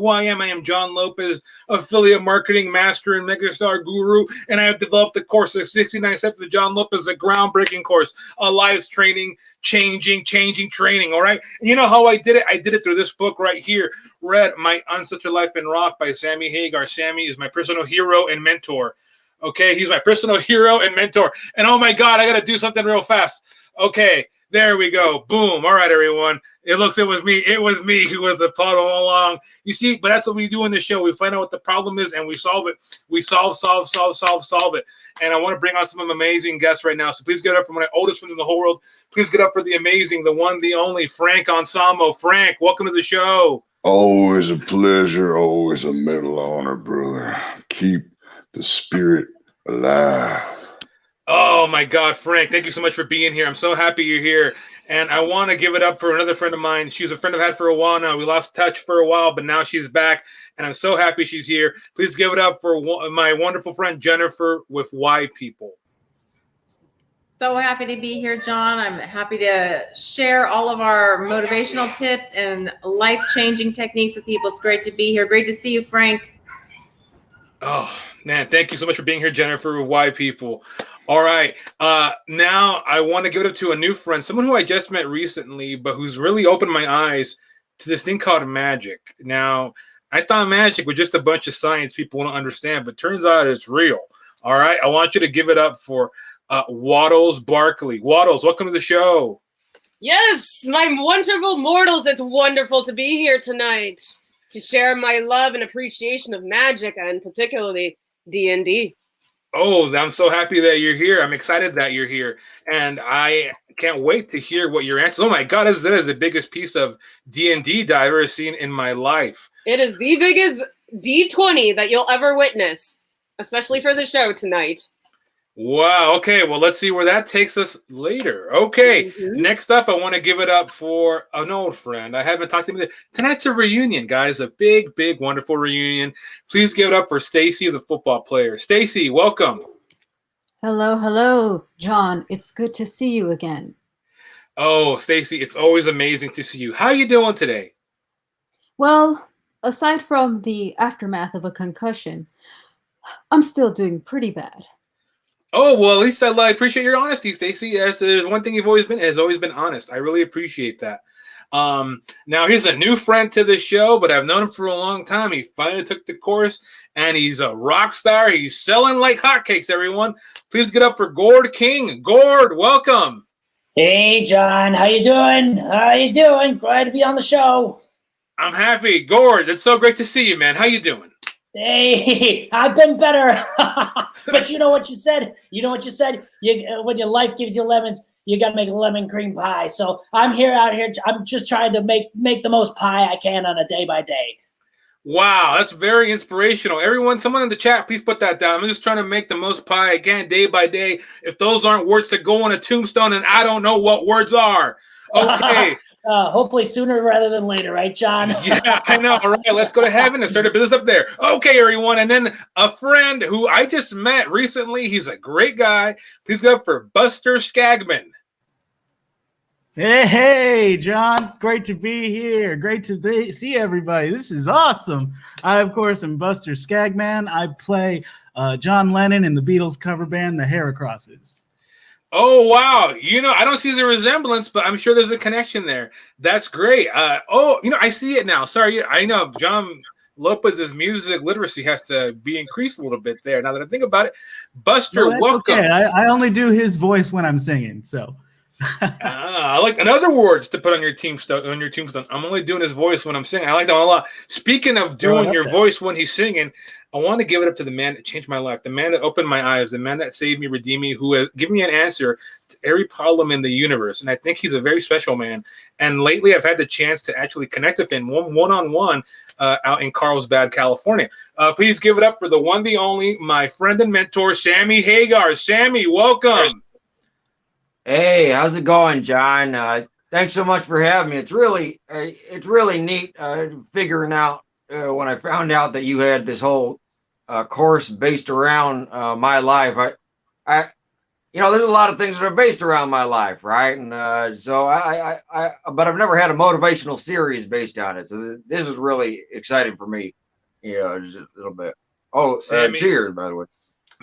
who I am. I am Jon Lopez, affiliate marketing master and megastar guru, and I have developed the course, the 69 Steps of Jon Lopez, a groundbreaking course, a life training, changing training, all right? And you know how I did it? I did it through this book right here, read My Unsuch a Life in Rock by Sammy Hagar. Sammy is my personal hero and mentor. Okay, he's my personal hero and mentor. And oh my God, I got to do something real fast. Okay, there we go. Boom. All right, everyone. It was me. It was me who was the plot all along. You see, but that's what we do in the show. We find out what the problem is and we solve it. We solve it. And I want to bring on some amazing guests right now. So please get up for my oldest friends in the whole world. Please get up for the amazing, the one, the only, Frank Anselmo. Frank, welcome to the show. Always a pleasure. Always a medal honor, brother. Keep the spirit alive. Oh my God, Frank, thank you so much for being here. I'm so happy you're here. And I want to give it up for another friend of mine. She's a friend I've had for a while now. We lost touch for a while, but now she's back. And I'm so happy she's here. Please give it up for my wonderful friend, Jennifer, with Why People. So happy to be here, John. I'm happy to share all of our motivational tips and life-changing techniques with people. It's great to be here. Great to see you, Frank. Oh, man, thank you so much for being here, Jennifer, with Why People. All right. Now I want to give it up to a new friend, someone who I just met recently, but who's really opened my eyes to this thing called magic. Now, I thought magic was just a bunch of science people don't understand, but turns out it's real. All right. I want you to give it up for Waddles Barkley. Waddles, welcome to the show. Yes, my wonderful mortals. It's wonderful to be here tonight to share my love and appreciation of magic, and particularly D&D. Oh, I'm so happy that you're here. I'm excited that you're here. And I can't wait to hear what your answer is. Oh, my God, this is the biggest piece of D&D that I've ever seen in my life. It is the biggest D20 that you'll ever witness, especially for the show tonight. Wow. Okay. Well, let's see where that takes us later. Okay. Next up, I want to give it up for an old friend. I haven't talked to him. Tonight's a reunion, guys. A big, big, wonderful reunion. Please give it up for Stacy, the football player. Stacy, welcome. Hello, John. It's good to see you again. Oh, Stacy, it's always amazing to see you. How are you doing today? Well, aside from the aftermath of a concussion, I'm still doing pretty bad. Oh, well, at least I appreciate your honesty, Stacy. Yes, there's one thing you've always been honest. I really appreciate that. Now, he's a new friend to the show, but I've known him for a long time. He finally took the course, and he's a rock star. He's selling like hotcakes, everyone. Please get up for Gord King. Gord, welcome. Hey, John. How you doing? Glad to be on the show. I'm happy. Gord, it's so great to see you, man. How you doing? Hey, I've been better. But you know what you said? When your life gives you lemons, you got to make lemon cream pie. So I'm out here. I'm just trying to make the most pie I can on a day by day. Wow, that's very inspirational. Everyone, someone in the chat, please put that down. I'm just trying to make the most pie I can day by day. If those aren't words to go on a tombstone, and I don't know what words are. Okay. Hopefully sooner rather than later, right, John? Yeah, I know. All right, let's go to heaven and start a business up there. Okay, everyone. And then a friend who I just met recently. He's a great guy. Please go up for Buster Skagman. Hey, John. Great to be here. Great to see everybody. This is awesome. I, of course, am Buster Skagman. I play John Lennon in the Beatles cover band, The Heracrosses. Oh, wow. I don't see the resemblance, but I'm sure there's a connection there. That's great. I see it now. Sorry. I know Jon Lopez's music literacy has to be increased a little bit there. Now that I think about it, Buster, welcome. Okay. I only do his voice when I'm singing, so. I like another words to put on your tombstone. I'm only doing his voice when I'm singing. I like that a lot. Speaking of doing your voice when he's singing, I want to give it up to the man that changed my life, the man that opened my eyes, the man that saved me, redeemed me, who has given me an answer to every problem in the universe. And I think he's a very special man. And lately, I've had the chance to actually connect with him one-on-one out in Carlsbad, California. Please give it up for the one, the only, my friend and mentor, Sammy Hagar. Sammy, welcome. Hey, how's it going, John? Thanks so much for having me. It's really neat figuring out when I found out that you had this whole course based around my life. there's a lot of things that are based around my life, right? And but I've never had a motivational series based on it. So this is really exciting for me, just a little bit. Oh, cheers, by the way.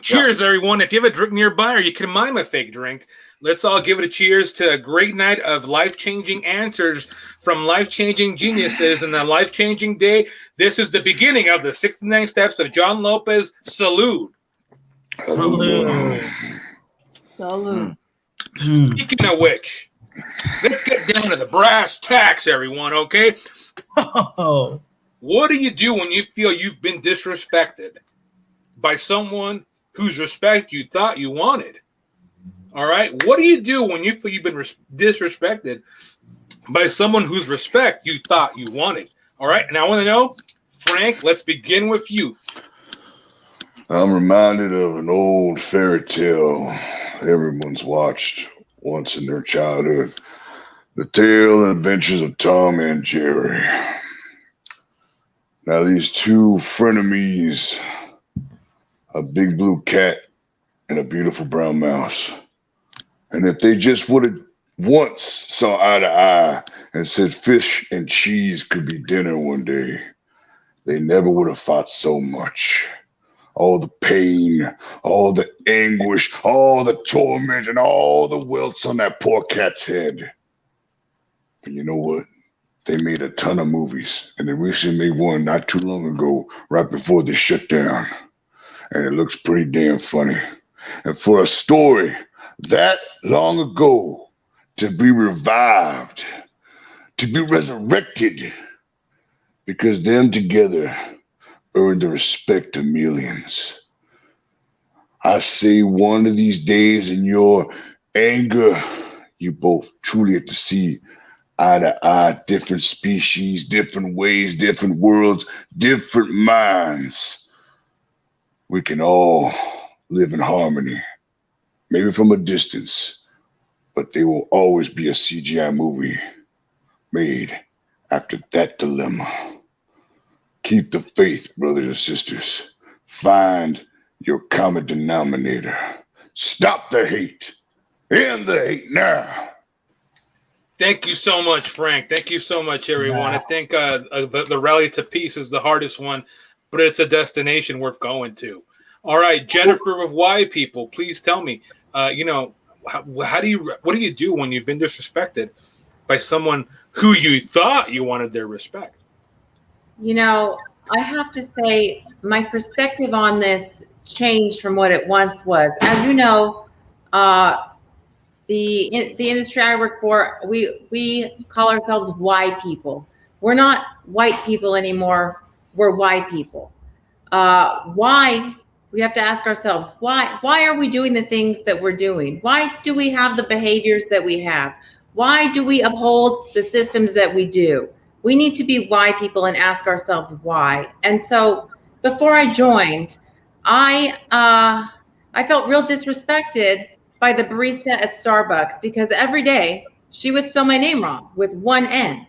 Cheers, everyone. If you have a drink nearby or you can mime a fake drink, let's all give it a cheers to a great night of life-changing answers from life-changing geniuses and a life-changing day. This is the beginning of the 69 steps of Jon Lopez. Salute. Salute. Salute. Speaking of which, let's get down to the brass tacks, everyone, okay? Oh. What do you do when you feel you've been disrespected by someone whose respect you thought you wanted? All right? What do you do when you feel you've been disrespected by someone whose respect you thought you wanted? All right? And I want to know, Frank, let's begin with you. I'm reminded of an old fairy tale everyone's watched once in their childhood. The tale and adventures of Tom and Jerry. Now, these two frenemies, a big blue cat and a beautiful brown mouse. And if they just would have once saw eye to eye and said fish and cheese could be dinner one day, they never would have fought so much. All the pain, all the anguish, all the torment, and all the welts on that poor cat's head. But you know what? They made a ton of movies, and they recently made one not too long ago, right before they shut down. And it looks pretty damn funny. And for a story that long ago to be revived, to be resurrected, because them together earned the respect of millions. I say one of these days in your anger, you both truly have to see eye to eye, different species, different ways, different worlds, different minds. We can all live in harmony, maybe from a distance, but there will always be a CGI movie made after that dilemma. Keep the faith, brothers and sisters. Find your common denominator. Stop the hate. End the hate now. Thank you so much, Frank. Thank you so much, everyone. Yeah. I think the rally to peace is the hardest one, but it's a destination worth going to. All right, Jennifer with Y People, please tell me, how do you do when you've been disrespected by someone who you thought you wanted their respect? I have to say my perspective on this changed from what it once was. As you know, the industry I work for, we call ourselves Y people. We're not white people anymore. We're Y people. Why? We have to ask ourselves, why are we doing the things that we're doing? Why do we have the behaviors that we have? Why do we uphold the systems that we do? We need to be why people and ask ourselves why. And so before I joined, I felt real disrespected by the barista at Starbucks because every day she would spell my name wrong with one N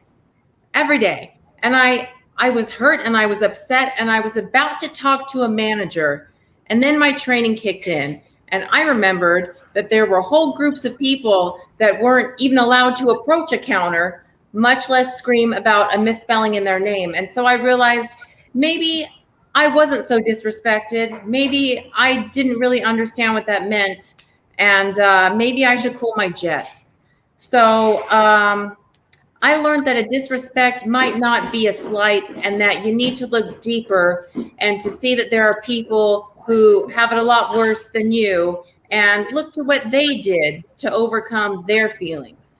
every day. And I was hurt and I was upset and I was about to talk to a manager. And then my training kicked in. And I remembered that there were whole groups of people that weren't even allowed to approach a counter, much less scream about a misspelling in their name. And so I realized maybe I wasn't so disrespected. Maybe I didn't really understand what that meant. And maybe I should cool my jets. So I learned that a disrespect might not be a slight and that you need to look deeper and to see that there are people who have it a lot worse than you and look to what they did to overcome their feelings.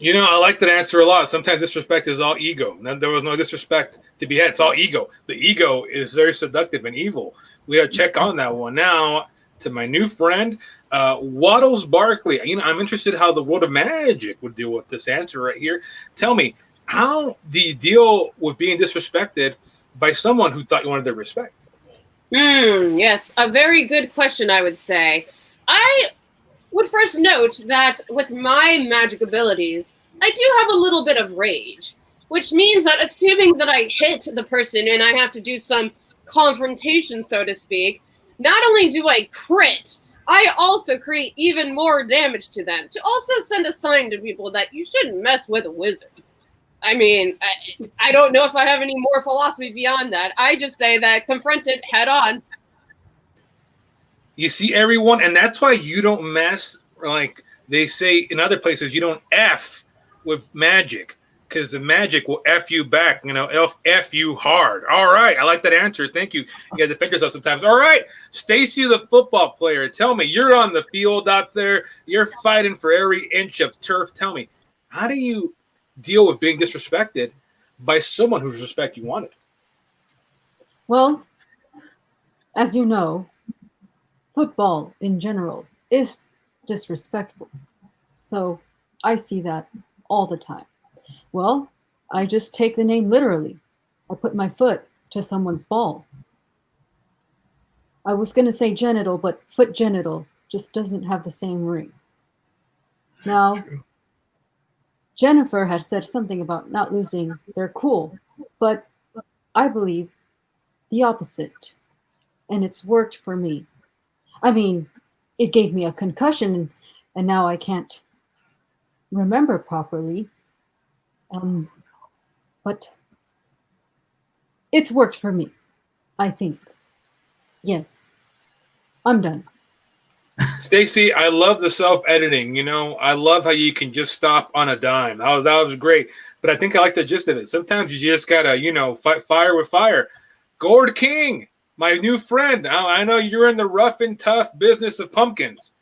I like that answer a lot. Sometimes disrespect is all ego. There was no disrespect to be had. It's all ego. The ego is very seductive and evil. We got to check on that one. Now, to my new friend, Waddles Barkley. I'm interested how the world of magic would deal with this answer right here. Tell me, how do you deal with being disrespected by someone who thought you wanted their respect? Yes, a very good question, I would say. I would first note that with my magic abilities, I do have a little bit of rage, which means that assuming that I hit the person and I have to do some confrontation, so to speak, not only do I crit, I also create even more damage to them to also send a sign to people that you shouldn't mess with a wizard. I mean, I don't know if I have any more philosophy beyond that. I just say that confront it head on. You see, everyone, and that's why you don't mess, like they say in other places, you don't F with magic, because the magic will F you back, F you hard. All right, I like that answer. Thank you. You got to defend yourself sometimes. All right, Stacy, the football player, tell me, you're on the field out there. You're fighting for every inch of turf. Tell me, how do you deal with being disrespected by someone whose respect you wanted? Well, as you know, football in general is disrespectful. So I see that all the time. Well, I just take the name literally. I put my foot to someone's ball. I was going to say genital, but foot genital just doesn't have the same ring. Now, Jennifer had said something about not losing their cool, but I believe the opposite. And it's worked for me. I mean, it gave me a concussion and now I can't remember properly. But it's worked for me, I think. Yes. I'm done. Stacy, I love the self-editing. I love how you can just stop on a dime. That was great. But I think I like the gist of it. Sometimes you just gotta, fight fire with fire. Gord King, my new friend. I know you're in the rough and tough business of pumpkins.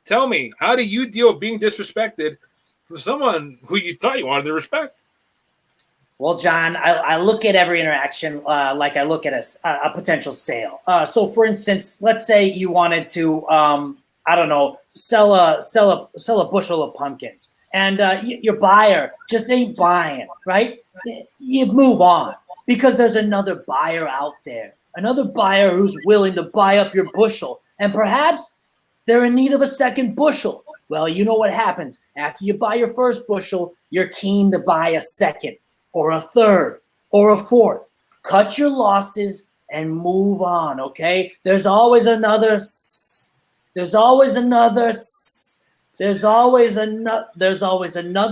Tell me, how do you deal with being disrespected from someone who you thought you wanted to respect? Well, John, I look at every interaction like I look at a potential sale. So, for instance, let's say you wanted to, I don't know, sell a bushel of pumpkins, and your buyer just ain't buying, right? You move on because there's another buyer out there, another buyer who's willing to buy up your bushel, and perhaps they're in need of a second bushel. Well, you know what happens after you buy your first bushel? You're keen to buy a second, or a third, or a fourth. Cut your losses and move on, okay? There's always another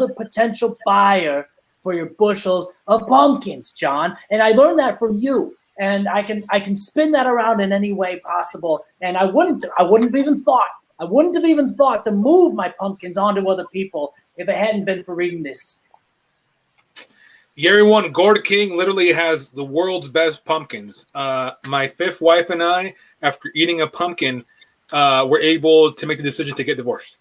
potential buyer for your bushels of pumpkins, John. And I learned that from you. And I can spin that around in any way possible. And I wouldn't have even thought to move my pumpkins onto other people if it hadn't been for reading this. Everyone, Gord King literally has the world's best pumpkins. My fifth wife and I, after eating a pumpkin, were able to make the decision to get divorced.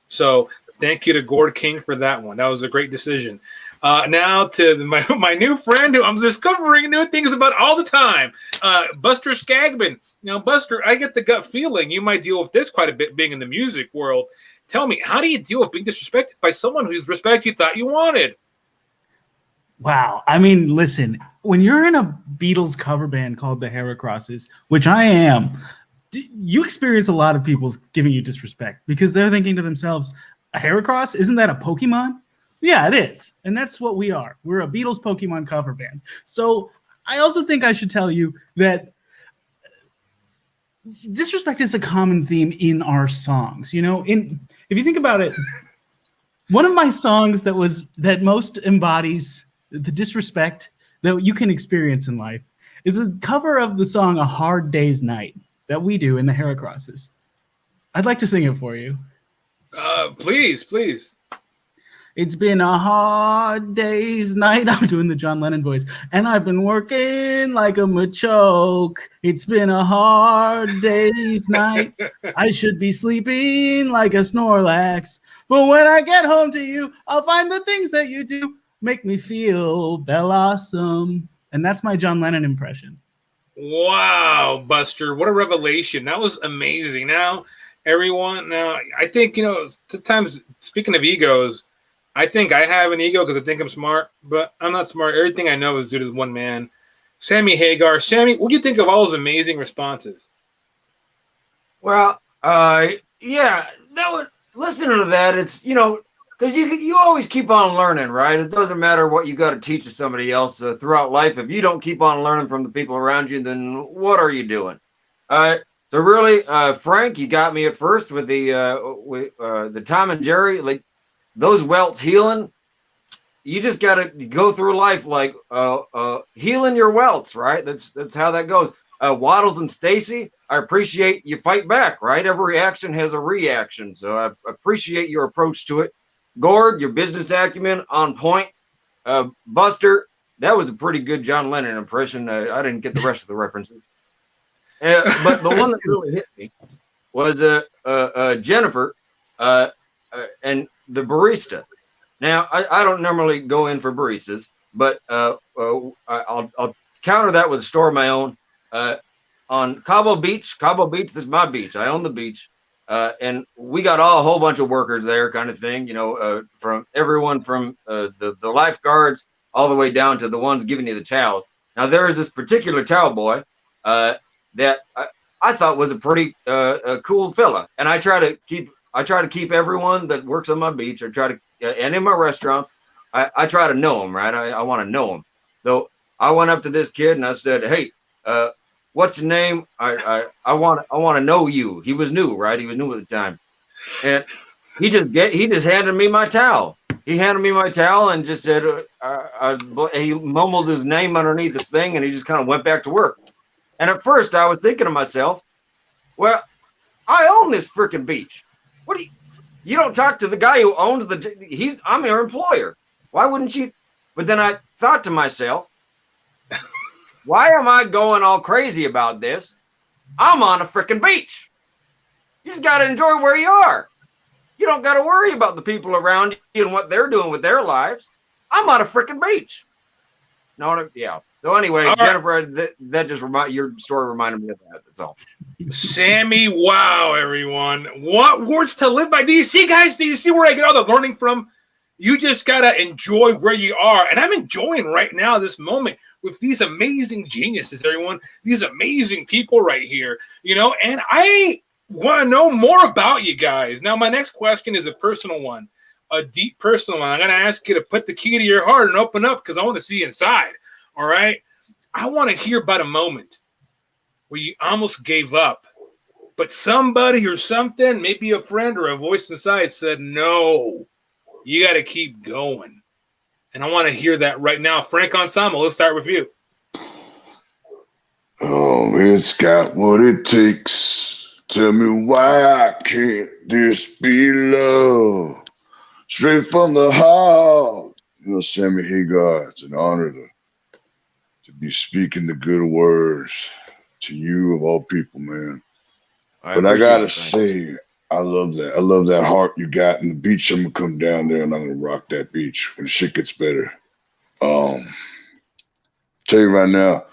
So thank you to Gord King for that one. That was a great decision. Now to my new friend who I'm discovering new things about all the time, Buster Skagman. Now, Buster, I get the gut feeling you might deal with this quite a bit being in the music world. Tell me, how do you deal with being disrespected by someone whose respect you thought you wanted? Wow. I mean, listen, when you're in a Beatles cover band called the Heracrosses, which I am, you experience a lot of people giving you disrespect because they're thinking to themselves, a Heracross? Isn't that a Pokemon? Yeah, it is. And that's what we are. We're a Beatles Pokemon cover band. So I also think I should tell you that disrespect is a common theme in our songs. If you think about it, one of my songs that most embodies the disrespect that you can experience in life is a cover of the song A Hard Day's Night that we do in the Heracrosses. I'd like to sing it for you. Please. It's been a hard day's night. I'm doing the John Lennon voice. And I've been working like a machoke. It's been a hard day's night. I should be sleeping like a Snorlax. But when I get home to you, I'll find the things that you do make me feel bell-awesome. And that's my John Lennon impression. Wow, Buster, what a revelation. That was amazing. Now, everyone, I think, sometimes, speaking of egos, I think I have an ego because I think I'm smart, but I'm not smart. Everything I know is due to one man, Sammy Hagar. Sammy, what do you think of all those amazing responses? Well, listening to that, it's, because you always keep on learning, right? It doesn't matter what you got to teach to somebody else throughout life. If you don't keep on learning from the people around you, then what are you doing? So really, Frank, you got me at first with the Tom and Jerry, like those welts healing. You just got to go through life like healing your welts, right? That's how that goes. Waddles and Stacy, I appreciate you fight back, right? Every action has a reaction, so I appreciate your approach to it. Gord, your business acumen on point. Buster, that was a pretty good John Lennon impression. I didn't get the rest of the references. But the one that really hit me was Jennifer and the barista. Now, I don't normally go in for baristas, but I'll counter that with a story of my own. On Cabo Beach is my beach. I own the beach. And we got a whole bunch of workers there, kind of thing, from everyone from the lifeguards all the way down to the ones giving you the towels. Now, there is this particular towel boy that I thought was a pretty cool fella, and I try to keep everyone that works on my beach. I try to, and in my restaurants, I try to know them, right? I want to know them. So I went up to this kid and I said, "Hey, what's your name? I want to know you." He was new, right? He was new at the time, and he just handed me my towel. He handed me my towel and just said, he mumbled his name underneath this thing, and he just kind of went back to work. And at first, I was thinking to myself, well, I own this freaking beach. What do you don't talk to the guy who owns I'm your employer. Why wouldn't you? But then I thought to myself, why am I going all crazy about this? I'm on a freaking beach. You just got to enjoy where you are. You don't got to worry about the people around you and what they're doing with their lives. I'm on a freaking beach. No, yeah. So anyway, all Jennifer, right. that just your story reminded me of that. That's all. Sammy, wow, everyone. What words to live by? Do you see, guys? Do you see where I get all the learning from? You just got to enjoy where you are. And I'm enjoying right now this moment with these amazing geniuses, everyone. These amazing people right here, and I want to know more about you guys. Now, my next question is a personal one, a deep personal one. I'm going to ask you to put the key to your heart and open up because I want to see inside. All right. I want to hear about a moment where you almost gave up, but somebody or something, maybe a friend or a voice inside said, no, you got to keep going. And I want to hear that right now. Frank Ensemble, let's start with you. Oh, it's got what it takes. Tell me why I can't this be love? Straight from the heart. Sammy Hagar, it's an honor to be speaking the good words to you of all people, man. But I gotta say, I love that. I love that heart you got in the beach. I'm gonna come down there and I'm gonna rock that beach when the shit gets better. Tell you right now,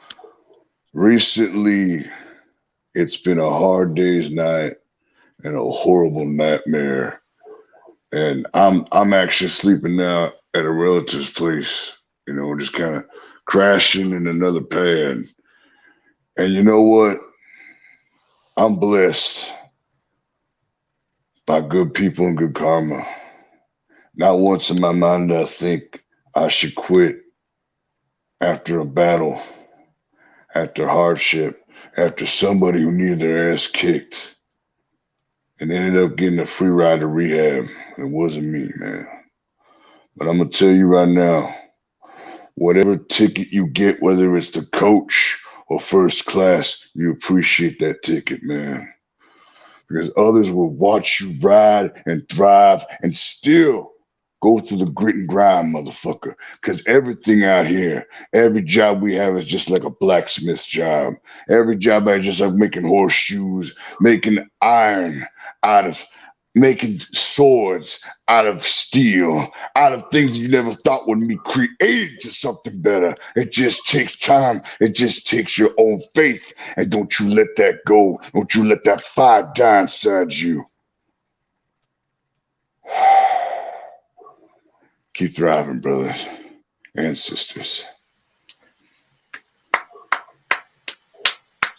recently it's been a hard day's night and a horrible nightmare. And I'm actually sleeping now at a relative's place, just kind of crashing in another pad. And you know what? I'm blessed by good people and good karma. Not once in my mind did I think I should quit after a battle, after hardship, after somebody who needed their ass kicked and ended up getting a free ride to rehab. It wasn't me, man. But I'm going to tell you right now, whatever ticket you get, whether it's the coach or first class, you appreciate that ticket, man. Because others will watch you ride and thrive and still go through the grit and grind, motherfucker. Because everything out here, every job we have is just like a blacksmith job. Every job is just like making horseshoes, making iron out of, making swords out of steel, out of things you never thought would be created to something better. It just takes time. It just takes your own faith. And don't you let that go. Don't you let that fire die inside you. Keep thriving, brothers and sisters.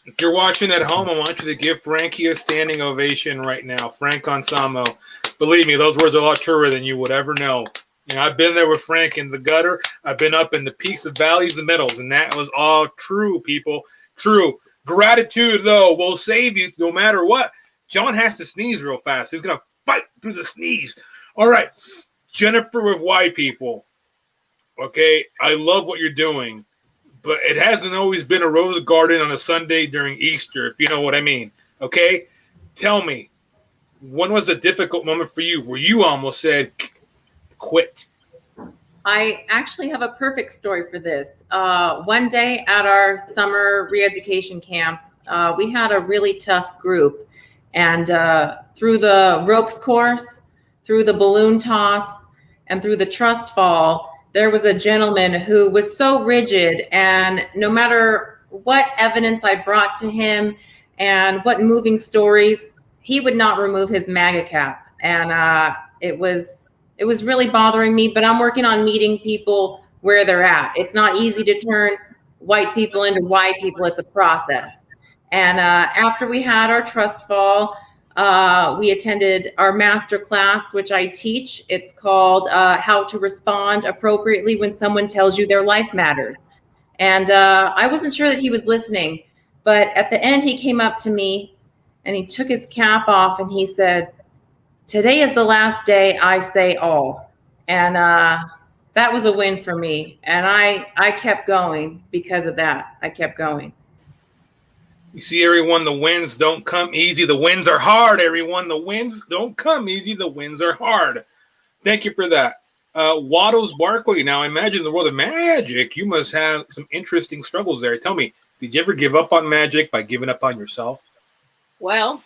If you're watching at home, I want you to give Frankie a standing ovation right now. Frank Onsamo. Believe me, those words are a lot truer than you would ever know. I've been there with Frank in the gutter. I've been up in the peaks, the valleys, the middles, and that was all true, people. True. Gratitude, though, will save you no matter what. John has to sneeze real fast. He's going to fight through the sneeze. All right. Jennifer with Y people. Okay. I love what you're doing, but it hasn't always been a rose garden on a Sunday during Easter, if you know what I mean. Okay. Tell me, when was a difficult moment for you where you almost said quit? I actually have a perfect story for this. One day at our summer re-education camp, we had a really tough group. And through the ropes course, through the balloon toss, and through the trust fall, there was a gentleman who was so rigid. And no matter what evidence I brought to him and what moving stories, he would not remove his MAGA cap. And it was really bothering me, but I'm working on meeting people where they're at. It's not easy to turn white people into white people. It's a process. And after we had our trust fall, we attended our master class, which I teach. It's called How to Respond Appropriately When Someone Tells You Their Life Matters. And I wasn't sure that he was listening, but at the end, he came up to me and he took his cap off and he said, "Today is the last day I say all." And that was a win for me. And I kept going because of that. I kept going. You see, everyone, the wins don't come easy. The wins are hard, everyone. The wins don't come easy. The wins are hard. Thank you for that. Waddles Barkley. Now, I imagine in the world of magic, you must have some interesting struggles there. Tell me, did you ever give up on magic by giving up on yourself? Well,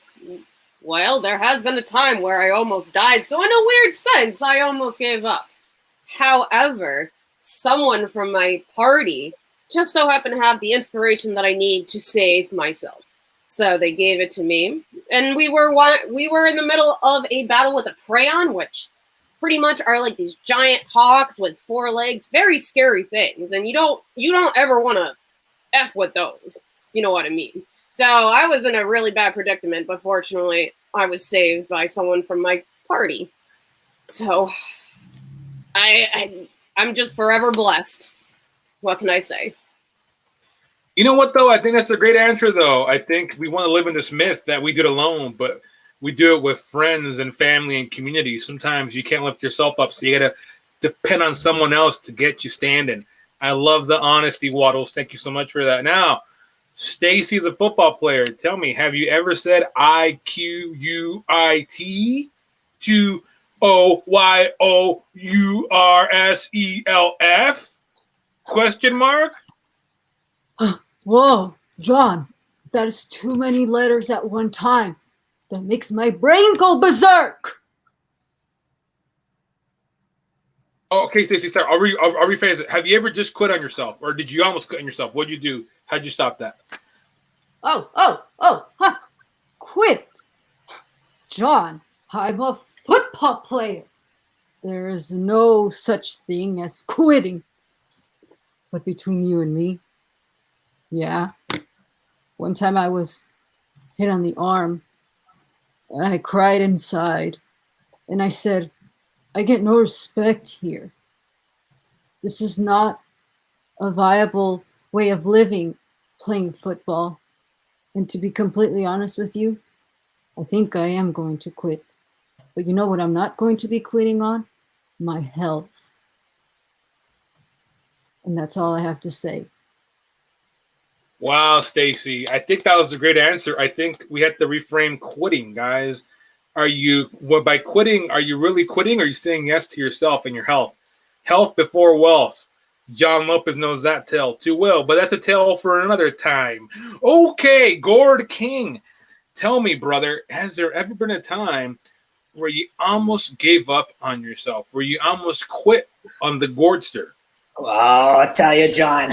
there has been a time where I almost died, so in a weird sense, I almost gave up. However, someone from my party just so happened to have the inspiration that I need to save myself. So they gave it to me, and we were in the middle of a battle with a crayon, which pretty much are like these giant hawks with 4 legs, very scary things, and you don't ever want to F with those, you know what I mean. So I was in a really bad predicament, but fortunately I was saved by someone from my party. So I'm just forever blessed. What can I say? You know what, though? I think that's a great answer, though. I think we want to live in this myth that we do it alone, but we do it with friends and family and community. Sometimes you can't lift yourself up, so you got to depend on someone else to get you standing. I love the honesty, Waddles. Thank you so much for that. Now, Stacy, the football player, tell me, have you ever said IQUIT to OYOURSELF? Question mark? Whoa, John, that is too many letters at one time. That makes my brain go berserk. Oh, okay, Stacey, sorry. I'll rephrase it. Have you ever just quit on yourself, or did you almost quit on yourself? What'd you do? How'd you stop that? Quit. John, I'm a football player. There is no such thing as quitting. But between you and me, yeah. One time I was hit on the arm, and I cried inside, and I said, I get no respect here. This is not a viable way of living, playing football. And to be completely honest with you, I think I am going to quit. But you know what I'm not going to be quitting on? My health. And that's all I have to say. Wow, Stacy. I think that was a great answer. I think we have to reframe quitting, guys. By quitting, are you really quitting, or are you saying yes to yourself and your health? Health before wealth. Jon Lopez knows that tale too well, but that's a tale for another time. Okay, Gord King. Tell me, brother, has there ever been a time where you almost gave up on yourself, where you almost quit on the Gordster? Well, I'll tell you, John.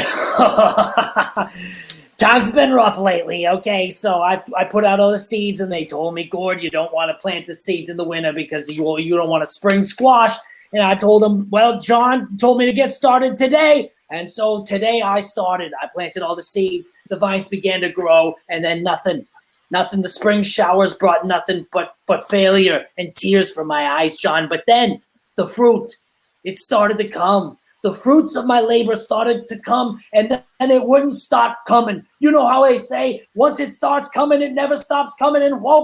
Time's been rough lately, okay? So I put out all the seeds, and they told me, Gord, you don't want to plant the seeds in the winter because you don't want to spring squash. And I told them, well, John told me to get started today. And so today I started. I planted all the seeds. The vines began to grow, and then nothing. The spring showers brought nothing but failure and tears from my eyes, John. But then the fruit, it started to come. the fruits of my labor started to come, and then it wouldn't stop coming. You know how they say, once it starts coming, it never stops coming. And whoa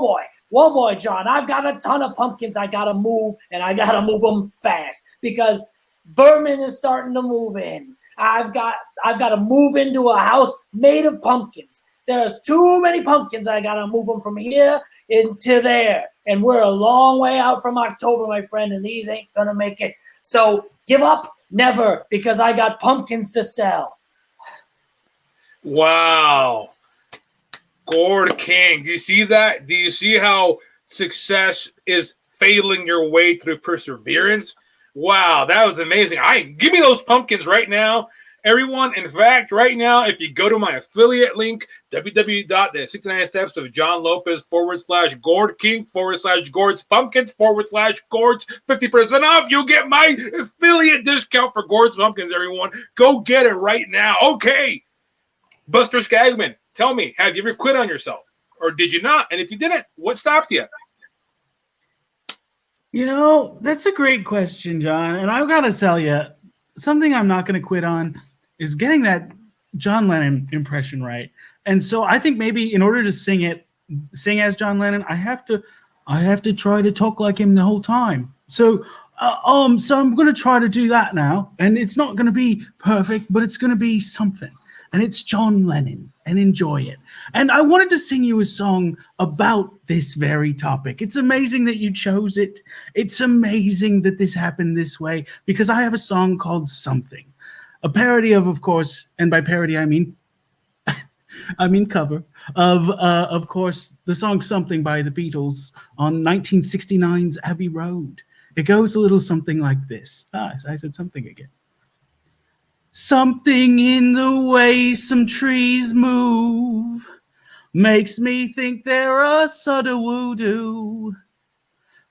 boy, John, I've got a ton of pumpkins I gotta move, and I gotta move them fast because vermin is starting to move in. I've got to move into a house made of pumpkins. There's too many pumpkins. I got to move them from here into there. And we're a long way out from October, my friend, and these ain't going to make it. So give up? Never, because I got pumpkins to sell. Wow. Gord King. Do you see that? Do you see how success is failing your way through perseverance? Wow, that was amazing. Give me those pumpkins right now. Everyone, in fact, right now, if you go to my affiliate link, www.the69steps of Jon Lopez /Gord King /Gord's Pumpkins /Gord's 50% off, you get my affiliate discount for Gord's Pumpkins, everyone. Go get it right now. Okay. Buster Skagman, tell me, have you ever quit on yourself? Or did you not? And if you didn't, what stopped you? You know, that's a great question, John. And I've got to tell you, something I'm not going to quit on is getting that John Lennon impression right. And so I think maybe in order to sing as John Lennon, I have to try to talk like him the whole time. So I'm going to try to do that now. And it's not going to be perfect, but it's going to be something. And it's John Lennon, and enjoy it. And I wanted to sing you a song about this very topic. It's amazing that you chose it. It's amazing that this happened this way, because I have a song called Something, a parody of course, and by parody I mean cover of course, the song Something by the Beatles on 1969's Abbey Road. It goes a little something like this. I said something again. Something in the way some trees move makes me think they're a sudda voodoo.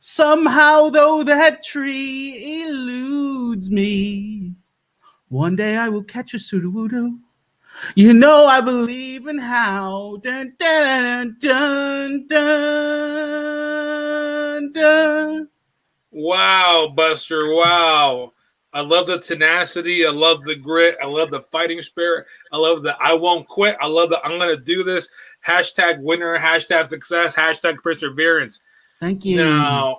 Somehow, though, that tree eludes me. One day I will catch a sudda-voodoo. You know I believe in how. Dun, dun, dun, dun, dun. Wow, Buster. Wow. I love the tenacity. I love the grit. I love the fighting spirit. I love the I won't quit. I love the I'm going to do this. Hashtag winner, hashtag success, hashtag perseverance. Thank you. Now,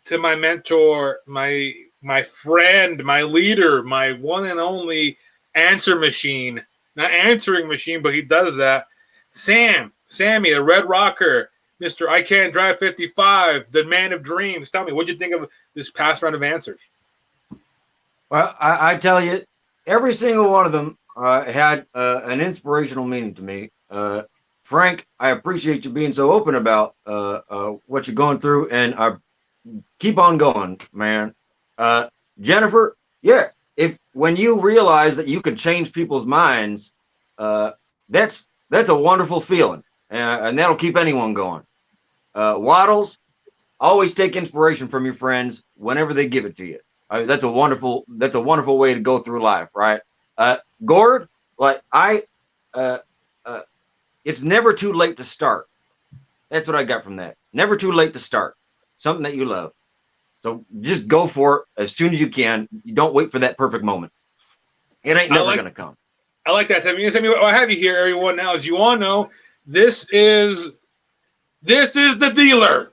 to my mentor, my friend, my leader, my one and only answer machine. Not answering machine, but he does that. Sammy, the Red Rocker, Mr. I Can't Drive 55, the man of dreams. Tell me, what'd you think of this past round of answers? Well, I tell you, every single one of them had an inspirational meaning to me. Frank, I appreciate you being so open about what you're going through, and I keep on going, man. Jennifer, yeah, when you realize that you can change people's minds, that's a wonderful feeling, and that'll keep anyone going. Waddles, always take inspiration from your friends whenever they give it to you. That's a wonderful way to go through life, right? Gord, it's never too late to start. That's what I got from that. Never too late to start something that you love. So just go for it as soon as you can. You don't wait for that perfect moment. It ain't never gonna come. I like that. Sammy, I have you here, everyone. Now, as you all know, this is the dealer.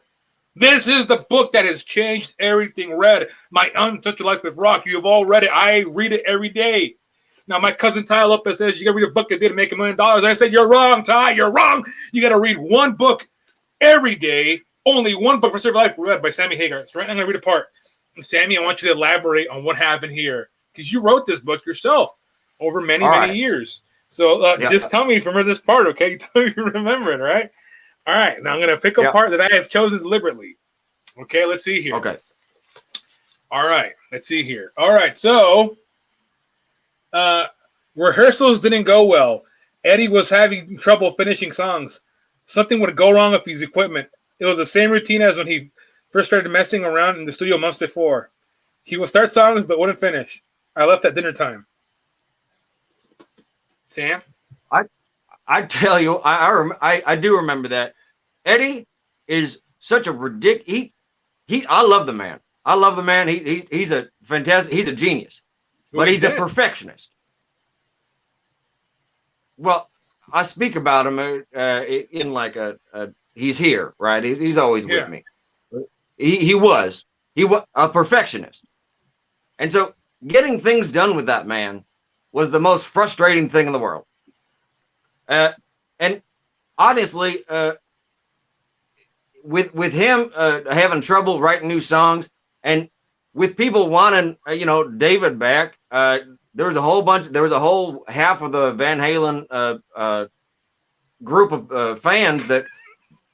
This is the book that has changed everything. Read My Untouched Life with Rock. You have all read it. I read it every day. Now, my cousin Ty Lopez says you got to read a book that didn't make $1 million. I said, you're wrong, Ty. You're wrong. You got to read one book every day. Only one book for Survival Life read by Sammy Hagar. So right now I'm going to read a part. And Sammy, I want you to elaborate on what happened here, because you wrote this book yourself over many years. So just tell me from this part, okay? Tell me you remember it, right? All right, now I'm going to pick a part that I have chosen deliberately. Okay, let's see here. Okay. All right, let's see here. All right, so rehearsals didn't go well. Eddie was having trouble finishing songs. Something would go wrong with his equipment. It was the same routine as when he first started messing around in the studio months before. He would start songs but wouldn't finish. I left at dinner time. Sam? I tell you, I do remember that. Eddie is such a ridiculous. I love the man. He's a fantastic. He's a genius. but he's a said. perfectionist. Well, I speak about him in like a he's here, right? He's always with me. He was a perfectionist, and so getting things done with that man was the most frustrating thing in the world. And honestly, with him having trouble writing new songs, and with people wanting David back, there was a whole half of the Van Halen group of fans that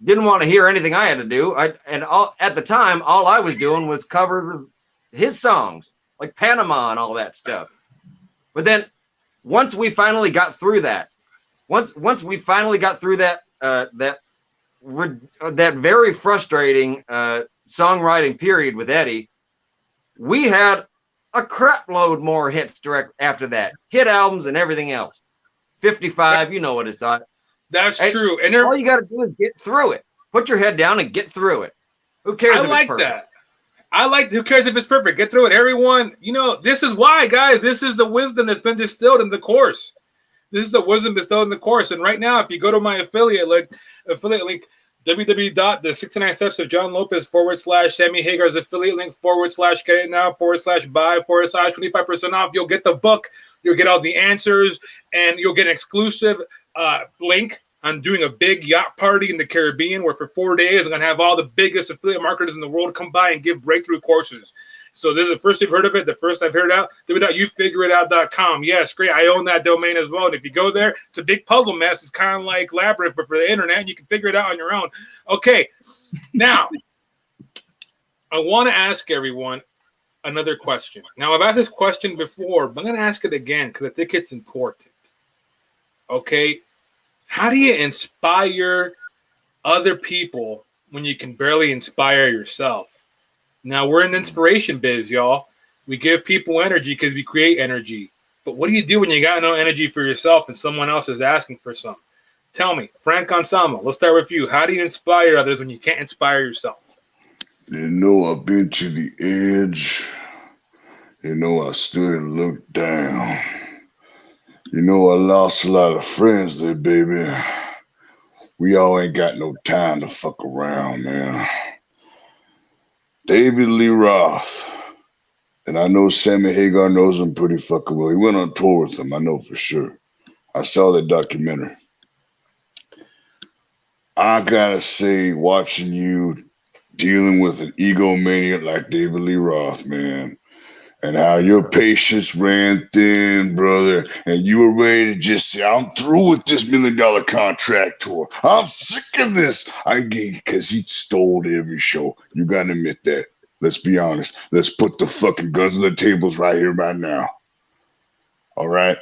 didn't want to hear anything I had to do. At the time, all I was doing was cover his songs, like Panama and all that stuff. But then once we finally got through that, that very frustrating songwriting period with Eddie, we had a crap load more hits direct after that, hit albums and everything else. 55, you know what it's like. That's true. And all you got to do is get through it. Put your head down and get through it. Who cares if it's perfect? That. I like who cares if it's perfect. Get through it. Everyone, this is why, guys, this is the wisdom that's been distilled in the course. This is the wisdom bestowed in the course. And right now, if you go to my affiliate link, www.the69 steps of Jon Lopez / Sammy Hagar's affiliate link / get it now / buy / 25% off. You'll get the book, you'll get all the answers, and you'll get an exclusive link. I'm doing a big yacht party in the Caribbean where for 4 days I'm going to have all the biggest affiliate marketers in the world come by and give breakthrough courses. So this is the first you've heard of it. The first I've heard it out, www.youfigureitout.com. Yes, great. I own that domain as well. And if you go there, it's a big puzzle mess. It's kind of like Labyrinth, but for the internet, and you can figure it out on your own. Okay. Now, I want to ask everyone another question. Now, I've asked this question before, but I'm going to ask it again because I think it's important. Okay. How do you inspire other people when you can barely inspire yourself? Now, we're in the inspiration biz, y'all. We give people energy because we create energy. But what do you do when you got no energy for yourself and someone else is asking for some? Tell me, Frank Gonzalo, let's start with you. How do you inspire others when you can't inspire yourself? I've been to the edge. I stood and looked down. I lost a lot of friends there, baby. We all ain't got no time to fuck around, man. David Lee Roth, and I know Sammy Hagar knows him pretty fucking well. He went on tour with him, I know for sure. I saw that documentary. I gotta say, watching you dealing with an egomaniac like David Lee Roth, man, and how your patience ran thin, brother, and you were ready to just say, I'm through with this $1 million contract tour. I'm sick of this. Because he stole every show. You got to admit that. Let's be honest. Let's put the fucking guns on the tables right here, right now. All right?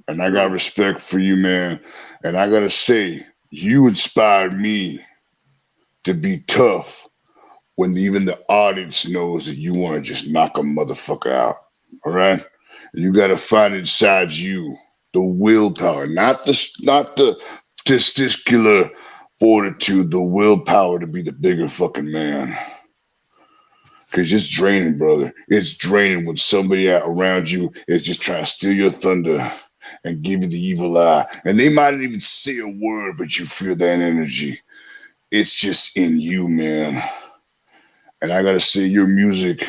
And I got respect for you, man. And I got to say, you inspired me to be tough when even the audience knows that you want to just knock a motherfucker out, all right? You got to find inside you the willpower, not the testicular fortitude, the willpower to be the bigger fucking man. Because it's draining, brother. It's draining when somebody around you is just trying to steal your thunder and give you the evil eye. And they might not even say a word, but you feel that energy. It's just in you, man. And I got to say, your music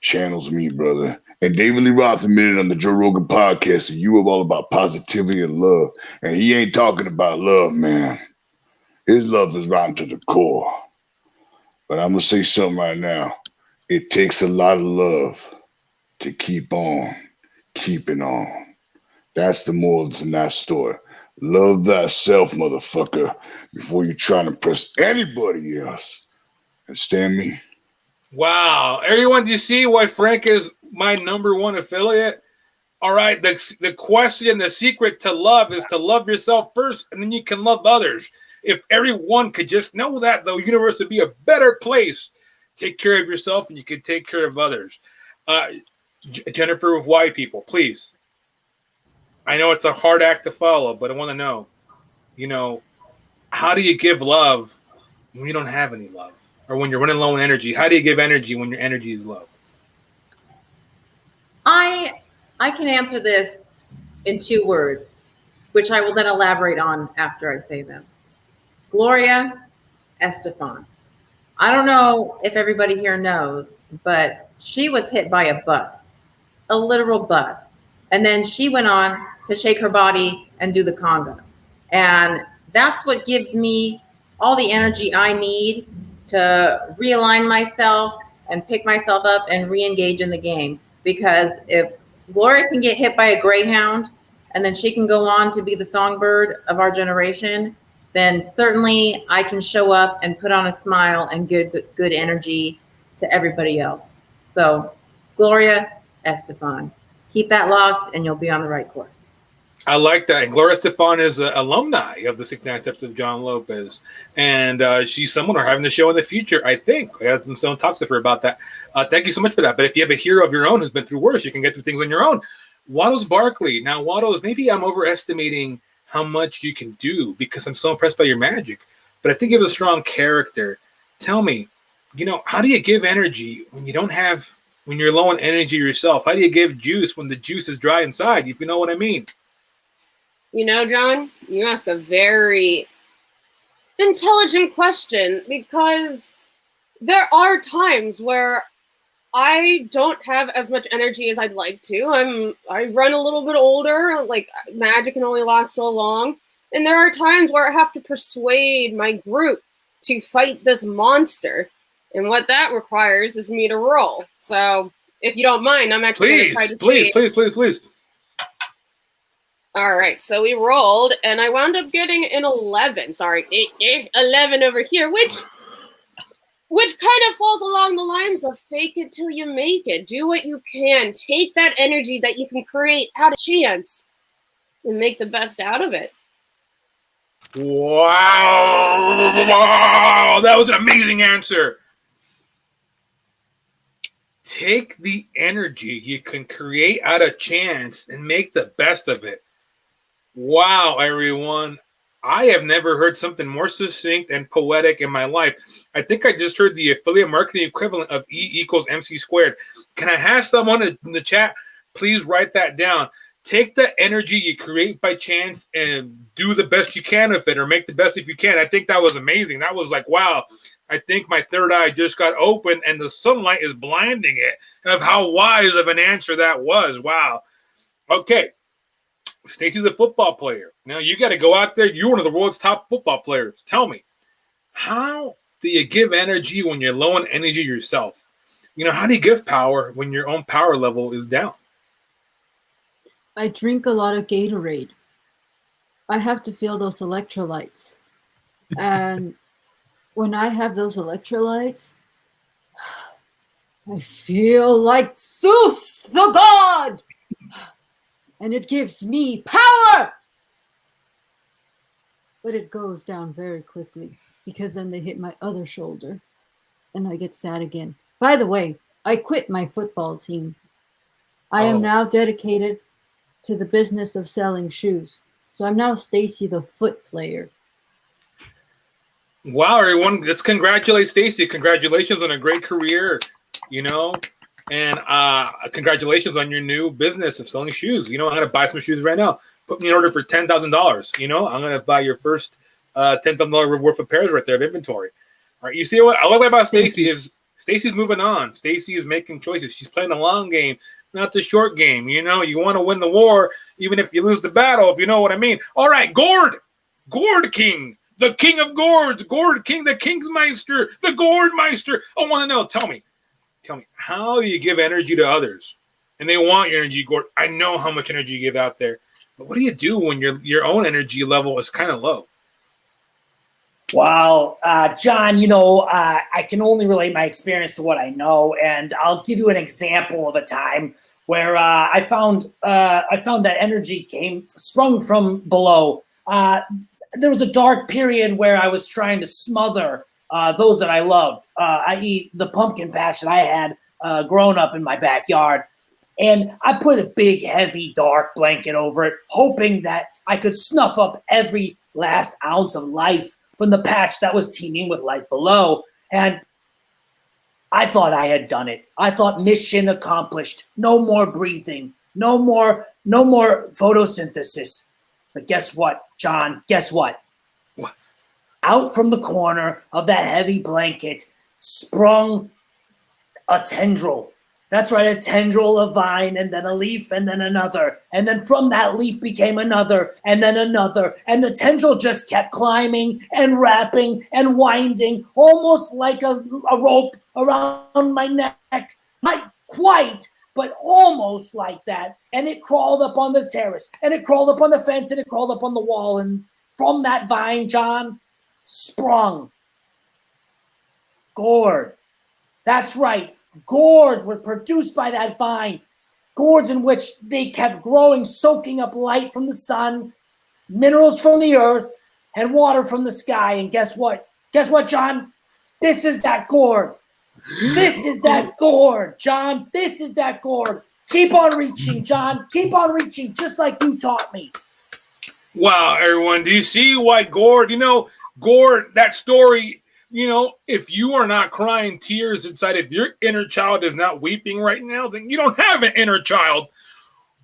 channels me, brother. And David Lee Roth admitted on the Joe Rogan podcast that you are all about positivity and love. And he ain't talking about love, man. His love is rotten to the core. But I'm going to say something right now. It takes a lot of love to keep on keeping on. That's the moral to that story. Love thyself, motherfucker, before you try to impress anybody else. Understand me? Wow. Everyone, do you see why Frank is my #1 affiliate? All right. The question, the secret to love is to love yourself first, and then you can love others. If everyone could just know that, the universe would be a better place. Take care of yourself, and you can take care of others. Jennifer with Why People, please. I know it's a hard act to follow, but I want to know, how do you give love when you don't have any love? Or when you're running low on energy? How do you give energy when your energy is low? I can answer this in 2 words, which I will then elaborate on after I say them. Gloria Estefan. I don't know if everybody here knows, but she was hit by a bus, a literal bus. And then she went on to shake her body and do the conga. And that's what gives me all the energy I need to realign myself and pick myself up and re-engage in the game. Because if Gloria can get hit by a greyhound and then she can go on to be the songbird of our generation, then certainly I can show up and put on a smile and good energy to everybody else. So Gloria Estefan, keep that locked and you'll be on the right course. I like that. And Gloria Estefan is an alumni of the 69 Steps of Jon Lopez. And she's someone we're having the show in the future, I think. I had some talks with her about that. Thank you so much for that. But if you have a hero of your own who's been through worse, you can get through things on your own. Waddles Barkley. Now, Waddles, maybe I'm overestimating how much you can do because I'm so impressed by your magic. But I think you have a strong character. Tell me, how do you give energy when you're low on energy yourself? How do you give juice when the juice is dry inside, if you know what I mean? John, you ask a very intelligent question because there are times where I don't have as much energy as I'd like to. I run a little bit older, like magic can only last so long. And there are times where I have to persuade my group to fight this monster. And what that requires is me to roll. So if you don't mind, I'm actually going to try to see. Please. All right, so we rolled, and I wound up getting an 11. Sorry, 11 over here, which kind of falls along the lines of fake it till you make it. Do what you can. Take that energy that you can create out of chance and make the best out of it. Wow, that was an amazing answer. Take the energy you can create out of chance and make the best of it. Wow, everyone. I have never heard something more succinct and poetic in my life. I think I just heard the affiliate marketing equivalent of E = MC squared. Can I have someone in the chat please write that down? Take the energy you create by chance and do the best you can with it, or make the best if you can. I think that was amazing. That was like, wow. I think my third eye just got open and the sunlight is blinding it of how wise of an answer that was. Wow. Okay. Stacy's a football player. Now you got to go out there. You're one of the world's top football players. Tell me, how do you give energy when you're low on energy yourself? How do you give power when your own power level is down? I drink a lot of Gatorade. I have to feel those electrolytes. And when I have those electrolytes, I feel like Zeus, the god. And it gives me power. But it goes down very quickly because then they hit my other shoulder and I get sad again. By the way, I quit my football team. I am now dedicated to the business of selling shoes. So I'm now Stacy the foot player. Wow, everyone. Let's congratulate Stacy. Congratulations on a great career, and congratulations on your new business of selling shoes. I'm going to buy some shoes right now. Put me an order for $10,000. I'm going to buy your first $10,000 worth of pairs right there of inventory. All right, you see what I like about Stacy is Stacy's moving on. Stacy is making choices. She's playing the long game, not the short game. You want to win the war, even if you lose the battle, if you know what I mean. All right, Gord King, the king of gourds, Gord King, the Kingsmeister, the Gordmeister. I want to know, tell me, how do you give energy to others? And they want your energy, Gord. I know how much energy you give out there, but what do you do when your own energy level is kind of low? Well, John, I can only relate my experience to what I know, and I'll give you an example of a time where I found that energy sprung from below. There was a dark period where I was trying to smother those that I loved, i.e. the pumpkin patch that I had grown up in my backyard. And I put a big, heavy, dark blanket over it, hoping that I could snuff up every last ounce of life from the patch that was teeming with life below. And I thought I had done it. I thought mission accomplished. No more breathing. No more photosynthesis. But guess what, John? Guess what? What? Out from the corner of that heavy blanket sprung a tendril. That's right, a tendril, a vine, and then a leaf, and then another. And then from that leaf became another, and then another. And the tendril just kept climbing and wrapping and winding, almost like a rope around my neck. Not quite, but almost like that. And it crawled up on the terrace, and it crawled up on the fence, and it crawled up on the wall. And from that vine, John, sprung gourd. That's right. Gourds were produced by that vine. Gourds in which they kept growing, soaking up light from the sun, minerals from the earth, and water from the sky. And guess what? Guess what, John? This is that gourd. This is that gourd, John. This is that gourd. Keep on reaching, John. Keep on reaching, just like you taught me. Wow, everyone. Do you see why gourd, gourd, that story, if you are not crying tears inside, if your inner child is not weeping right now, then you don't have an inner child.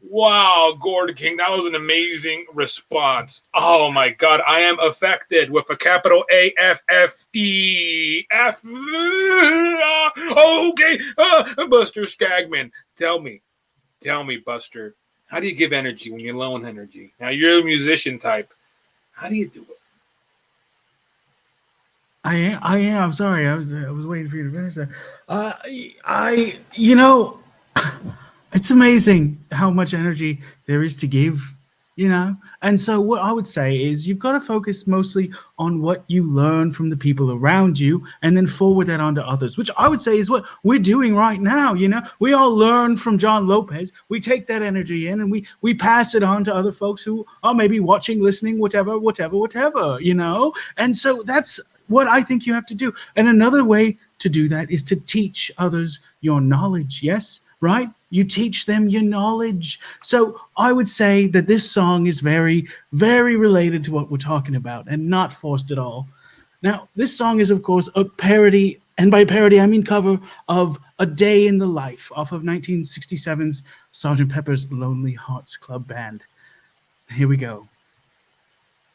Wow, Gourd King, that was an amazing response. Oh my God, I am affected with a capital AFFE. Okay, Buster Skagman, tell me, Buster, how do you give energy when you're low on energy? Now you're a musician type. How do you do it? I am. I'm sorry. I was waiting for you to finish that. It's amazing how much energy there is to give, And so what I would say is you've got to focus mostly on what you learn from the people around you and then forward that on to others, which I would say is what we're doing right now. We all learn from Jon Lopez. We take that energy in and we pass it on to other folks who are maybe watching, listening, whatever. And so that's what I think you have to do. And another way to do that is to teach others your knowledge. Yes, right? You teach them your knowledge. So I would say that this song is very, very related to what we're talking about and not forced at all. Now, this song is, of course, a parody, and by parody, I mean cover of A Day in the Life off of 1967's Sgt. Pepper's Lonely Hearts Club Band. Here we go.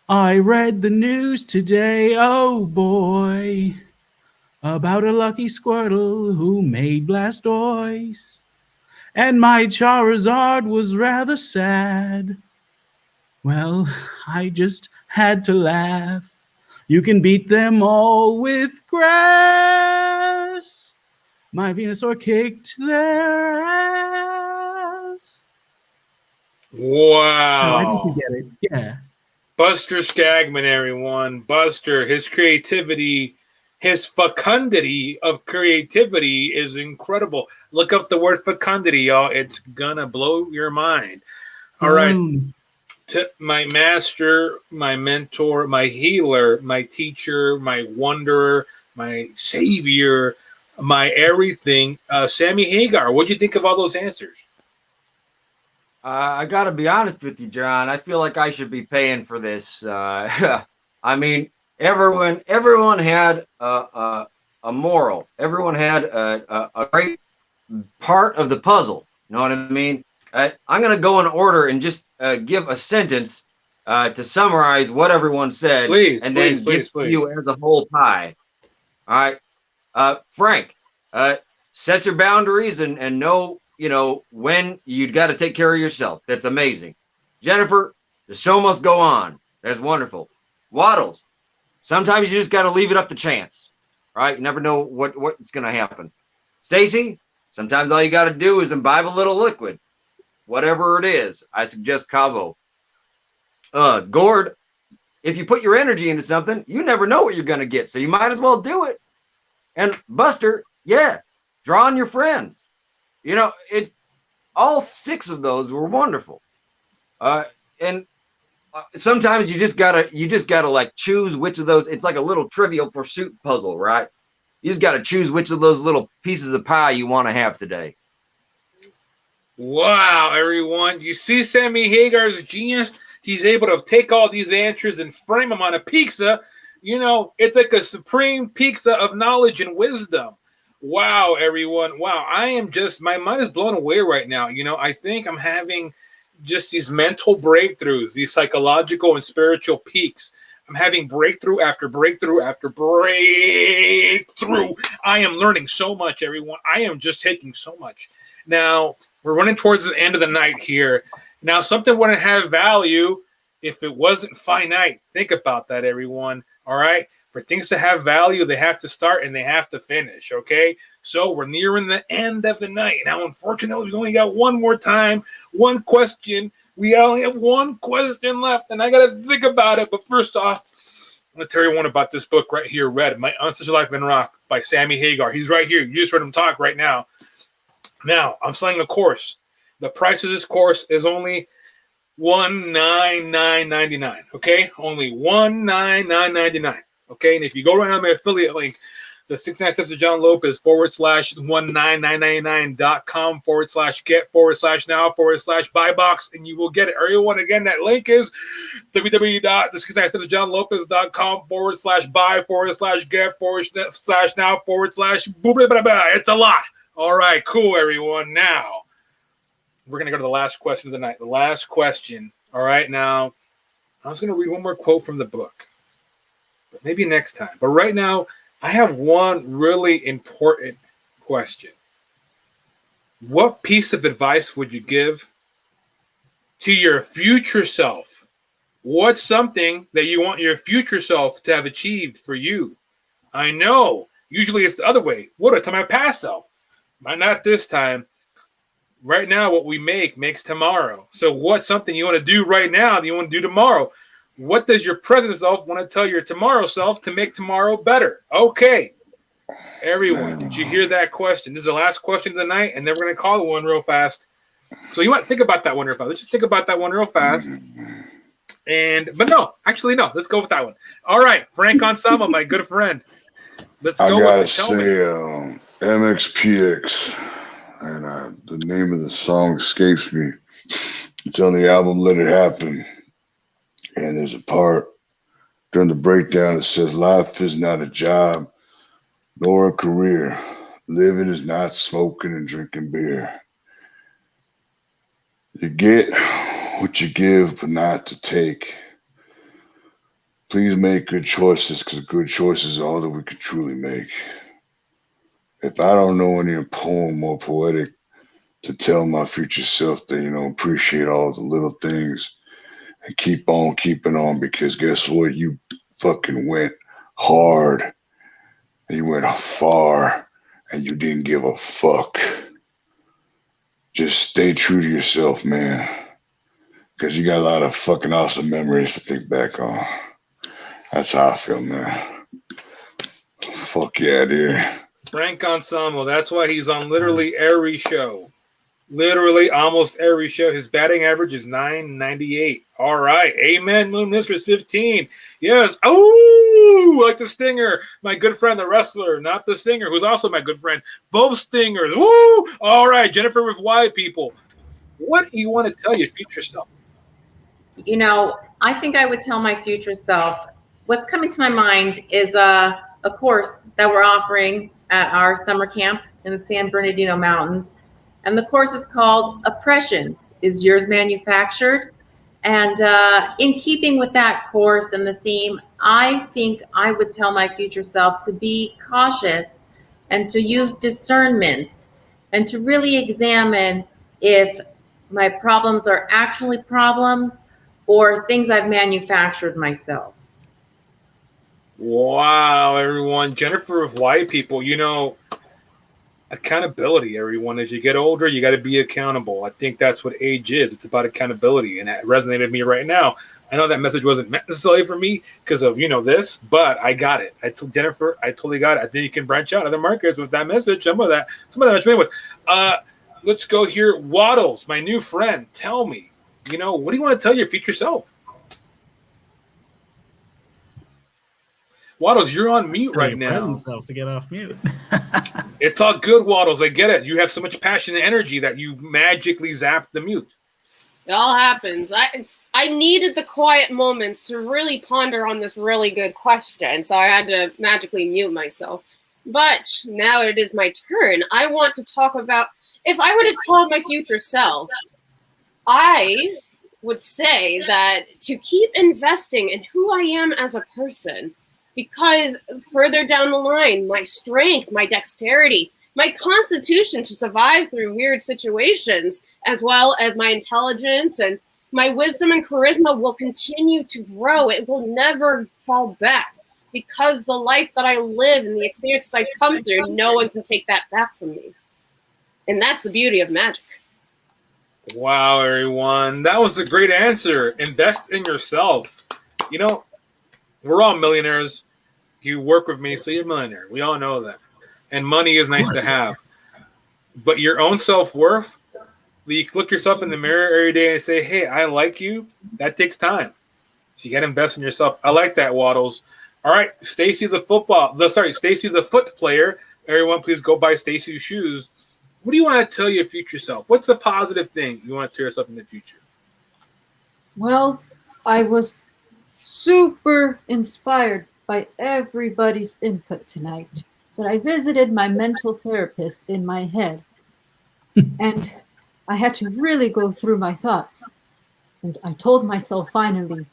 I read the news today, oh boy, about a lucky Squirtle who made Blastoise. And my Charizard was rather sad. Well, I just had to laugh. You can beat them all with grass. My Venusaur kicked their ass. Wow. So I think you get it. Yeah. Buster Skagman, everyone. Buster, his creativity, his fecundity of creativity is incredible. Look up the word fecundity, y'all. It's gonna blow your mind. All right. To my master, my mentor, my healer, my teacher, my wanderer, my savior, my everything, Sammy Hagar. What'd you think of all those answers? I got to be honest with you, John. I feel like I should be paying for this. I mean, everyone had a moral. Everyone had a great part of the puzzle. You know what I mean? I'm going to go in order and just give a sentence to summarize what everyone said, and then give you as a whole pie. All right, Frank, set your boundaries and know when you got to take care of yourself. That's amazing. Jennifer, the show must go on. That's wonderful. Waddles, sometimes you just got to leave it up to chance, right? You never know what's going to happen. Stacy, sometimes all you got to do is imbibe a little liquid, whatever it is. I suggest Cabo. Gord, if you put your energy into something, you never know what you're going to get, so you might as well do it. And Buster, yeah, draw on your friends. It's all 6 of those were wonderful. And sometimes you just gotta like choose which of those. It's like a little Trivial Pursuit puzzle, right? You just gotta choose which of those little pieces of pie you want to have today. Wow, everyone. You see Sammy Hagar's genius? He's able to take all these answers and frame them on a pizza. It's like a supreme pizza of knowledge and wisdom. Wow, everyone. Wow, my mind is blown away right now. I think I'm having just these mental breakthroughs, these psychological and spiritual peaks. I'm having breakthrough after breakthrough after breakthrough. I am learning so much, everyone. I am just taking so much. Now, we're running towards the end of the night here. Now, something wouldn't have value if it wasn't finite. Think about that, everyone. All right? For things to have value, they have to start and they have to finish, okay? So we're nearing the end of the night. Now, unfortunately, we only got one more time, one question. We only have one question left, and I got to think about it. But first off, I'm going to tell you one about this book right here, Red, My Ancestral Life in Rock by Sammy Hagar. He's right here. You just heard him talk right now. Now, I'm selling a course. The price of this course is only $199.99, okay? Only $199.99. Okay, and if you go right on my affiliate link, the 69 Steps of Jon Lopez /19999.com/get/now/buy box, and you will get it. Everyone, again, that link is www.the69stepsofjonlopez.com/buy/get/now/blah. It's a lot. All right, cool, everyone. Now we're gonna go to the last question of the night. The last question. All right, now I was gonna read one more quote from the book. But maybe next time. But right now, I have one really important question. What piece of advice would you give to your future self? What's something that you want your future self to have achieved for you? I know. Usually it's the other way. What do I tell my past self? But not this time. Right now, what we makes tomorrow. So what's something you want to do right now that you want to do tomorrow? What does your present self want to tell your tomorrow self to make tomorrow better? Okay. Everyone, did you hear that question? This is the last question of the night, and then we're going to call it one real fast. So you want to think about that one real fast. Let's just think about that one real fast. But no, actually, no. Let's go with that one. All right. Frank Anselmo, my good friend. Let's go with it. I gotta say, MXPX, and the name of the song escapes me. It's on the album Let It Happen. And there's a part during the breakdown that says, life is not a job nor a career. Living is not smoking and drinking beer. You get what you give, but not to take. Please make good choices, because good choices are all that we can truly make. If I don't know any poem or poetic to tell my future self that, appreciate all the little things and keep on keeping on, because guess what? You fucking went hard. And you went far, and you didn't give a fuck. Just stay true to yourself, man. Because you got a lot of fucking awesome memories to think back on. That's how I feel, man. Fuck yeah, dude. Frank Anselmo. That's why he's on literally every show. Literally almost every show. His batting average is .998. All right. Amen. Moon Mistress 15. Yes. Oh, like the Stinger. My good friend, the wrestler, not the singer, who's also my good friend. Both Stingers. Woo! All right. Jennifer with Y people. What do you want to tell your future self? I think I would tell my future self, what's coming to my mind is a course that we're offering at our summer camp in the San Bernardino Mountains. And the course is called Oppression Is Yours Manufactured? And in keeping with that course and the theme, I think I would tell my future self to be cautious and to use discernment and to really examine if my problems are actually problems or things I've manufactured myself. Wow, everyone. Jennifer of Y people, accountability, everyone. As you get older, you got to be accountable. I think that's what age is. It's about accountability, and that resonated with me right now. I know that message wasn't meant necessarily for me because of this, but I got it. I told Jennifer, I totally got it. I think you can branch out other markets with that message. Some of that I'm familiar with. Let's go here. Waddles, my new friend. Tell me, what do you want to tell your future self? Waddles, you're on mute right now. Present self to get off mute. It's all good, Waddles. I get it. You have so much passion and energy that you magically zap the mute. It all happens. I needed the quiet moments to really ponder on this really good question, so I had to magically mute myself. But now it is my turn. I want to talk about, if I were to tell my future self, I would say that to keep investing in who I am as a person, because further down the line, my strength, my dexterity, my constitution to survive through weird situations, as well as my intelligence and my wisdom and charisma will continue to grow. It will never fall back, because the life that I live and the experiences I come through, no one can take that back from me. And that's the beauty of magic. Wow, everyone. That was a great answer. Invest in yourself. You know, we're all millionaires. You work with me, so you're a millionaire. We all know that. And money is nice to have. But your own self-worth, you look yourself in the mirror every day and say, hey, I like you. That takes time. So you got to invest in yourself. I like that, Waddles. All right, Stacy the foot player. Everyone, please go buy Stacy's shoes. What do you want to tell your future self? What's the positive thing you want to tell yourself in the future? Well, I was super inspired by everybody's input tonight, but I visited my mental therapist in my head, and I had to really go through my thoughts. And I told myself finally,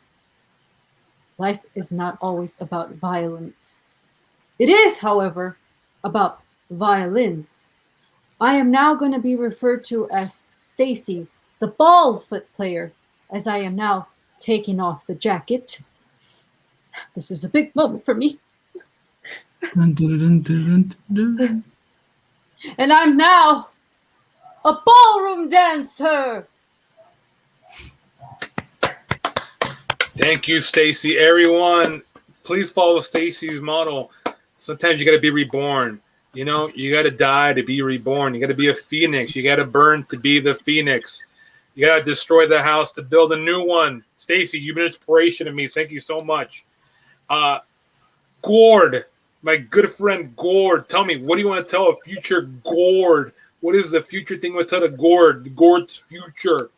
life is not always about violence. It is, however, about violins. I am now going to be referred to as Stacy, the ball foot player, as I am now taking off the jacket. This is a big moment for me. And I'm now a ballroom dancer. Thank you, Stacy. Everyone, please follow Stacy's model. Sometimes you got to be reborn. You know, you got to die to be reborn. You got to be a phoenix. You got to burn to be the phoenix. You got to destroy the house to build a new one. Stacy, you've been an inspiration to me. Thank you so much. Gord, my good friend Gord, tell me, what do you want to tell a future Gord? What is the future thing you want to tell Gord's future?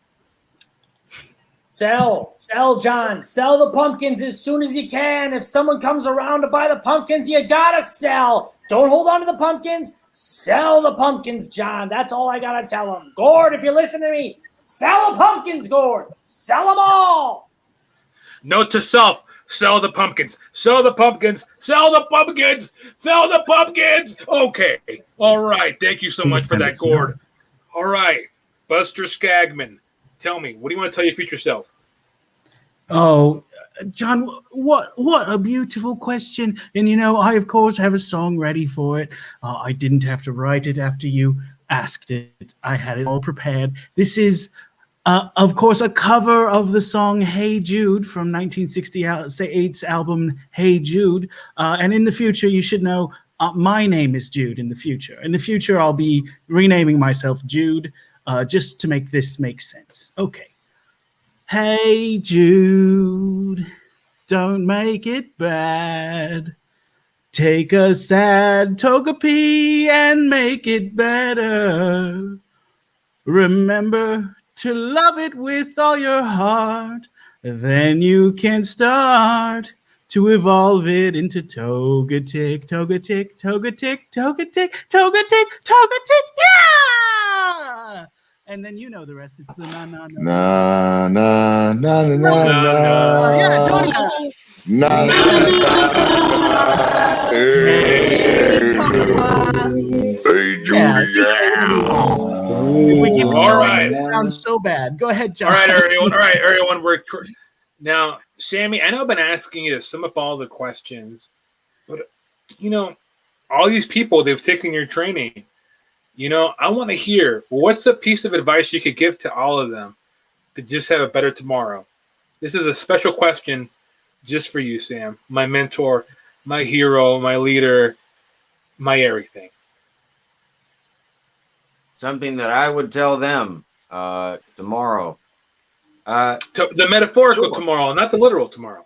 Sell, John. Sell the pumpkins as soon as you can. If someone comes around to buy the pumpkins, you gotta sell. Don't hold on to the pumpkins. Sell the pumpkins, John. That's all I gotta tell them. Gord, if you listen to me, sell the pumpkins, Gord. Sell them all. Note to self: sell the pumpkins. Sell the pumpkins. Sell the pumpkins. Sell the pumpkins. Okay. All right. Thank you so much for that, Gord. All right, Buster Skagman. Tell me, what do you want to tell your future self? Oh, John, what a beautiful question. And, you know, I, of course, have a song ready for it. I didn't have to write it after you asked it. I had it all prepared. This is, of course, a cover of the song Hey Jude from 1968's album Hey Jude. And in the future, you should know my name is Jude in the future. In the future, I'll be renaming myself Jude just to make this make sense. Okay. Hey Jude, don't make it bad. Take a sad togepi and make it better. Remember to love it with all your heart. Then you can start to evolve it into Togetic, Togetic, Togetic, Togetic, Togetic, Togetic, yeah! And then you know the rest. It's the na na na Na na na na na yeah, na join us. na na. Hey Judy, If we keep All going, right. it sounds so bad. Go ahead, John. All right, everyone. Now, Sammy, I know I've been asking you to sum up all the questions, but you know, all these people, they've taken your training. You know, I want to hear, what's a piece of advice you could give to all of them to just have a better tomorrow? This is a special question just for you, Sam, my mentor, my hero, my leader, my everything. Something that I would tell them tomorrow. The metaphorical Sure. tomorrow, not the literal tomorrow.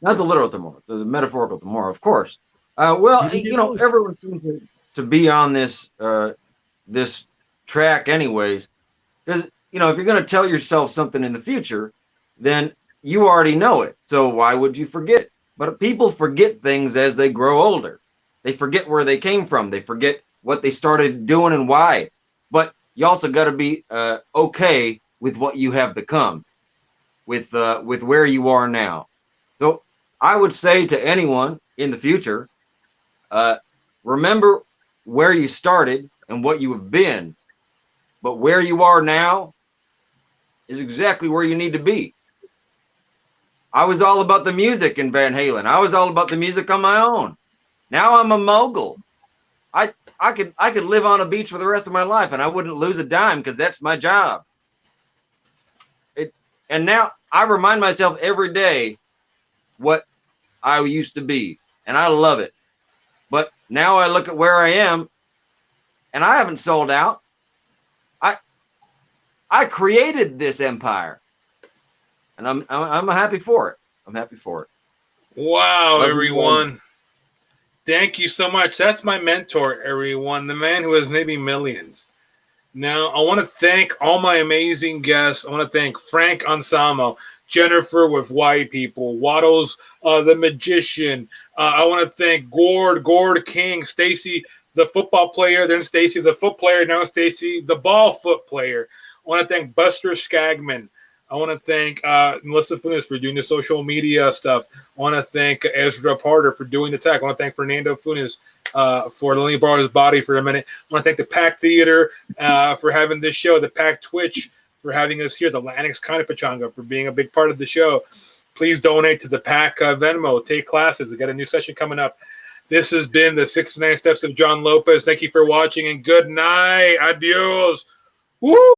Not the literal tomorrow, the metaphorical tomorrow, of course. Well, you know, everyone seems to be on this this track anyways, because, you know, if you're going to tell yourself something in the future, then you already know it. So why would you forget? But people forget things as they grow older. They forget where they came from. They forget what they started doing and why. But you also got to be okay with what you have become, with where you are now. So I would say to anyone in the future, remember where you started and what you have been, but where you are now is exactly where you need to be. I was all about the music in Van Halen. I was all about the music on my own. Now I'm a mogul. I could live on a beach for the rest of my life and I wouldn't lose a dime because that's my job. And now I remind myself every day what I used to be, and I love it. But now I look at where I am, and I haven't sold out. I created this empire, and I'm happy for it. I'm happy for it. Wow, Love you, everyone. Thank you so much. That's my mentor, everyone, the man who has maybe millions. Now, I want to thank all my amazing guests. I want to thank Frank Anselmo, Jennifer with White People, Waddles, the Magician. I want to thank Gord King, Stacy, the football player, then Stacy, the foot player, now Stacy, the ball foot player. I want to thank Buster Skagman. I want to thank Melissa Funes for doing the social media stuff. I want to thank Ezra Porter for doing the tech. I want to thank Fernando Funes for letting me borrow his body for a minute. I want to thank the Pack Theater for having this show, the Pack Twitch for having us here, the Lanix Kind of Pachanga for being a big part of the show. Please donate to the Pack Venmo. Take classes. I got a new session coming up. This has been the 69 Steps of Jon Lopez. Thank you for watching and good night. Adios. Woo!